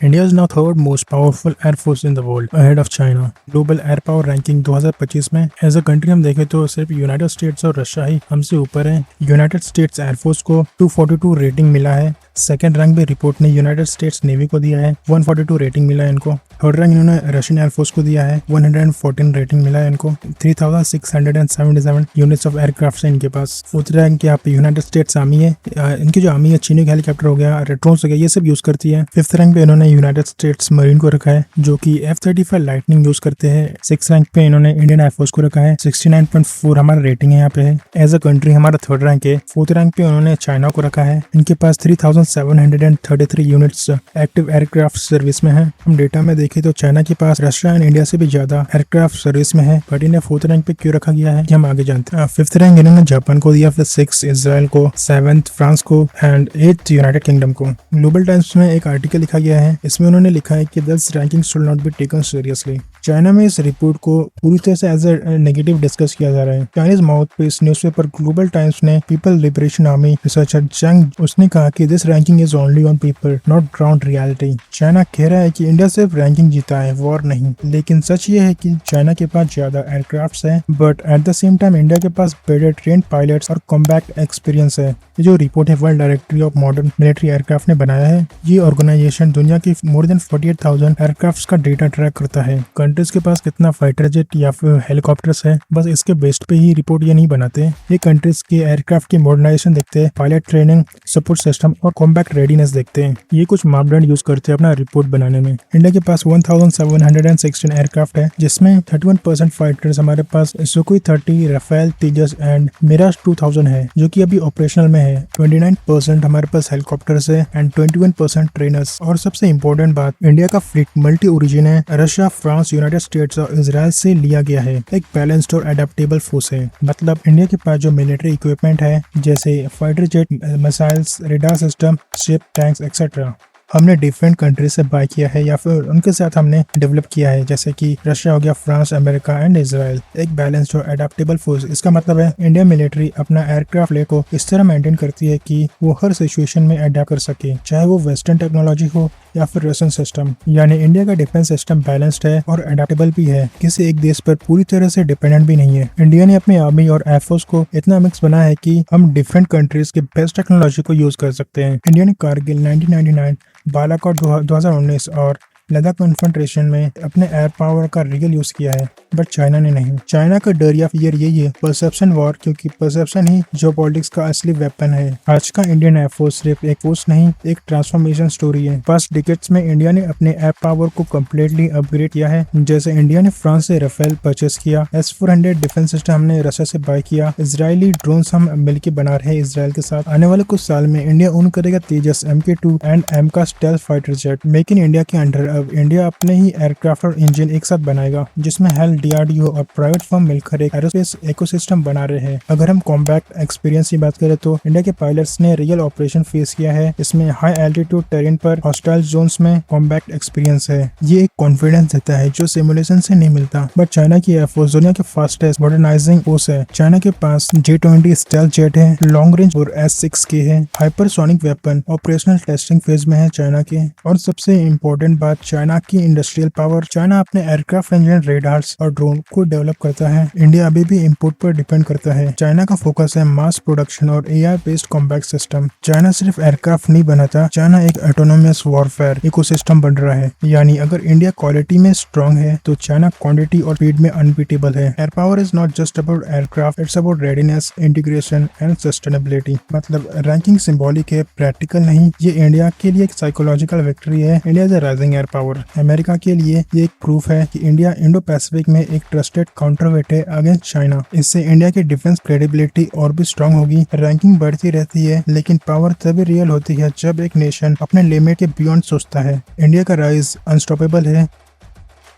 India is now third most powerful air force in the world, ahead of China. Global air power ranking 2025 में as a country हम देखें तो सिर्फ United states और Russia ही हमसे ऊपर है। यूनाइटेड स्टेट्स एयर फोर्स को 242 रेटिंग मिला है। सेकंड रैंक भी रिपोर्ट ने यूनाइटेड स्टेट्स नेवी को दिया है, 142 रेटिंग मिला है इनको। थर्ड रैंक इन्होंने रशियन एयर फोर्स को दिया है, 114 रेटिंग मिला है इनको। 3677 यूनिट्स ऑफ एयरक्राफ्ट है इनके पास। फोर्थ रैंक यहाँ पे यूनाइटेड स्टेट्स आर्मी है। इनकी जो आर्मी है, चीनी हेलीकॉप्टर हो गया, रेट्रोन्स हो गया, ये सब यूज करती है। फिफ्थ रैंक पे इन्होंने यूनाइटेड स्टेट्स मरीन को रखा है जो कि F-35 लाइटनिंग यूज करते हैं। सिक्स रैंक पे इन्होंने इंडियन एयरफोर्स को रखा है, 69.4 हमारा रेटिंग है यहाँ पे है। एज अ कंट्री हमारा थर्ड रैंक है। फोर्थ रैंक पे उन्होंने चाइना को रखा है। इनके पास 3733 यूनिट्स एक्टिव एयरक्राफ्ट सर्विस में है। हम डेटा में देखें तो चाइना के पास रशिया एंड इंडिया से भी ज्यादा एयरक्राफ्ट सर्विस में है, बट इन्हें फोर्थ रैंक पे क्यों रखा गया है हम आगे जानते हैं। फिफ्थ रैंक इन्होंने जापान को दिया, फिर सिक्स इजराइल को, सेवेंथ फ्रांस को एंड एट्थ यूनाइटेड किंगडम को। ग्लोबल टाइम्स में एक आर्टिकल लिखा गया है, इसमें उन्होंने लिखा है कि this ranking should not be taken seriously. China में इस रिपोर्ट को पूरी तरह से एज अ नेगेटिव डिस्कस किया जा रहा है। Chinese mouthpiece newspaper global times ने पीपल लिबरेशन आर्मी रिसर्चर जंग उसने कहा कि this ranking is only on paper not ground reality. China कह रहा है कि इंडिया सिर्फ रैंकिंग जीता है, वॉर नहीं। लेकिन सच ये है कि चाइना के पास ज्यादा एयरक्राफ्ट है, but at the same time India के पास बेटर ट्रेन पायलट्स और कॉम्बैट एक्सपीरियंस है। ये जो रिपोर्ट है world directory of modern military aircraft ने बनाया है। ये ऑर्गेनाइजेशन दुनिया की मोर देन 48,000 एयरक्राफ्ट का डेटा ट्रैक करता है। कंट्रीज के पास कितना फाइटर जेट या फिर हेलीकॉप्टर्स है, बस इसके बेस्ड पे ही रिपोर्ट ये नहीं बनाते। ये कंट्रीज के एयरक्राफ्ट की मॉडर्नाइजेशन देखते हैं, पायलट ट्रेनिंग, सपोर्ट सिस्टम और कॉम्बैट रेडीनेस देखते हैं। ये कुछ मापदंड यूज करते हैं अपना रिपोर्ट बनाने में। इंडिया के पास 1716 एयरक्राफ्ट है, जिसमें 31% फाइटर्स हमारे पास Sukhoi 30, Rafale, Tejas and Mirage 2000 है जो कि अभी ऑपरेशनल में है। 29% हमारे पास हेलीकॉप्टर्स है एंड 21% ट्रेनर्स। और सबसे इम्पोर्टेंट बात, इंडिया का फ्लीट मल्टी ओरिजिन है, रशिया, फ्रांस, यूनाइटेड स्टेट्स और इजराइल से लिया गया है। एक बैलेंस्ड और एडेप्टेबल फोर्स है। मतलब इंडिया के पास जो मिलिट्री इक्विपमेंट है जैसे fighter jet, missiles, radar system, ship, tanks etcetera, हमने डिफरेंट कंट्री से बाय किया है या फिर उनके साथ हमने डेवलप किया है, जैसे कि रशिया हो गया, फ्रांस, अमेरिका एंड इजराइल। एक बैलेंस्ड और एडेप्टेबल फोर्स, इसका मतलब है इंडिया मिलिट्री अपना एयरक्राफ्ट ले को इस तरह मेंटेन करती है कि वो हर सिचुएशन में अडेप्ट कर सके, चाहे वो वेस्टर्न टेक्नोलॉजी हो या फिर रशियन सिस्टम। यानी इंडिया का डिफेंस सिस्टम बैलेंस्ड है और अडेप्टेबल भी है, किसी एक देश पर पूरी तरह से डिपेंडेंट भी नहीं है। इंडिया ने अपनी आर्मी और एयरफोर्स को इतना मिक्स बनाया है कि हम डिफरेंट कंट्रीज के बेस्ट टेक्नोलॉजी को यूज कर सकते हैं। इंडिया ने कारगिल 1999, बालाकोट 2019 और लद्दाख कॉन्फ्रंटेशन में अपने एयर पावर का रियल यूज किया है, बट चाइना ने नहीं। चाइना का डर या फियर यही है, परसेप्शन वॉर, क्योंकि परसेप्शन ही जियोपॉलिटिक्स का असली वेपन है। आज का इंडियन एयरफोर्स सिर्फ एक फोर्स नहीं, एक ट्रांसफॉर्मेशन स्टोरी है। पास्ट डिकेड्स में इंडिया ने अपने एयर पावर को कम्प्लीटली अपग्रेड किया है। जैसे इंडिया ने फ्रांस से राफेल परचेस किया, S-400 डिफेंस सिस्टम हमने रशिया से बाय किया, इजरायली ड्रोन्स हम मिलकर बना रहे हैं इसराइल के साथ। आने वाले कुछ साल में इंडिया ओन करेगा तेजस, MK2 and एमका stealth fighter jet. Make in India के अंडर अब इंडिया अपने ही एयरक्राफ्ट और इंजन एक साथ बनाएगा, जिसमें हेल, DRDO और प्राइवेट फर्म मिलकर एक एरोस्पेस इकोसिस्टम बना रहे हैं। अगर हम कॉम्बैट एक्सपीरियंस की बात करें तो इंडिया के पायलट्स ने रियल ऑपरेशन फेस किया है। इसमें हाई एल्टीट्यूड टेरेन पर हॉस्टाइल जोन्स में कॉम्बैट एक्सपीरियंस है। ये एक कॉन्फिडेंस देता है जो सिमुलेशन से नहीं मिलता। बट चाइना की एयरफोर्स दुनिया के फास्टेस्ट मॉडर्नाइजिंग फोर्स है। चाइना के पास J-20 स्टेल्थ जेट है, लॉन्ग रेंज और S-6K है, hypersonic weapon operational testing phase में है चाइना के। और सबसे इम्पोर्टेंट बात, चाइना की इंडस्ट्रियल पावर। चाइना अपने एयरक्राफ्ट इंजन, रेडार्स और ड्रोन को डेवलप करता है। इंडिया अभी भी इंपोर्ट पर डिपेंड करता है। चाइना का फोकस है मास प्रोडक्शन और AI based combat system. China सिर्फ एयरक्राफ्ट नहीं बनाता, चाइना एक ऑटोनोमस वॉरफेयर इकोसिस्टम बन रहा है। यानी अगर इंडिया क्वालिटी में स्ट्रॉन्ग है तो चाइना क्वांटिटी और स्पीड में अनबीटेबल है। Air power is not just about aircraft, it's about readiness, integration and sustainability. मतलब रैंकिंग सिंबॉलिक है, प्रैक्टिकल नहीं। ये इंडिया के लिए एक साइकोलॉजिकल विक्ट्री है। India is a rising air power. America के लिए ये एक प्रूफ है कि इंडिया इंडो पैसिफिक में एक ट्रस्टेड काउंटरवेट है अगेंस्ट चाइना। इससे इंडिया की डिफेंस क्रेडिबिलिटी और भी स्ट्रांग होगी। रैंकिंग बढ़ती रहती है, लेकिन पावर तभी रियल होती है जब एक नेशन अपने लिमिट के बियॉन्ड सोचता है। इंडिया का राइज अनस्टॉपेबल है।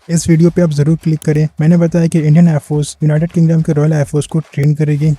इस वीडियो पे आप जरूर क्लिक करें। मैंने बताया कि इंडियन एयरफोर्स यूनाइटेड किंगडम के रॉयल एयरफोर्स को ट्रेन करेगी।